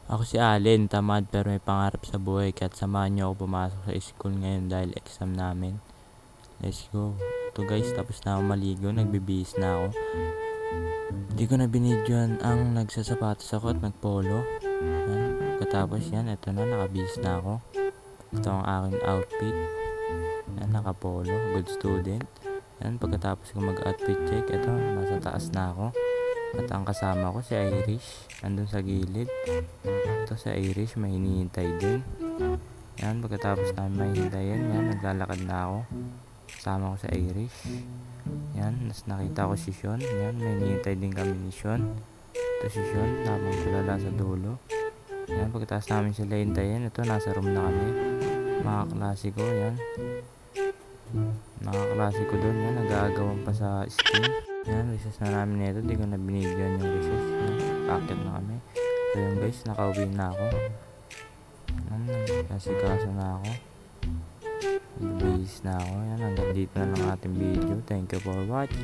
Ako si Allen, tamad pero may pangarap sa buhay kaya't samahan niyo ako pumasok sa school ngayon dahil exam namin. Let's go. Ito guys, tapos na ako maligo, nagbibihis na ako. Hindi ko na binidyoan ang nagsasapatos ako at nagpolo. Yan. Pagkatapos yan, ito na, nakabihis na ako. Ito ang aking outfit. Yan, nakapolo, good student. Yan, pagkatapos ko mag-outfit check, ito, nasa taas na ako. At ang kasama ko si Irish, nandun sa gilid. Ito si Irish, may hinihintay din. Yan, pagkatapos namin may hintayin, yan, naglalakad na ako. Kasama ko si Irish. Yan, nas nakita ko si Sean. Yan, may hinihintay din kami ni Sean. Ito si Sean, habang tulala sa dulo. Yan, pagkatapos namin sila hintayin, ito, nasa room na kami. Mga klase ko, yan. Mga klase ko doon, yan, nag-aagawan pa sa steam. Yan, recess na namin nito. Di ko na binigyan yung recess. Packet na kami. So yun guys, nakauwi na ako. Yan, nagkasikaso na ako. Bihis na ako. Yan, hanggang dito na lang ating video. Thank you for watching.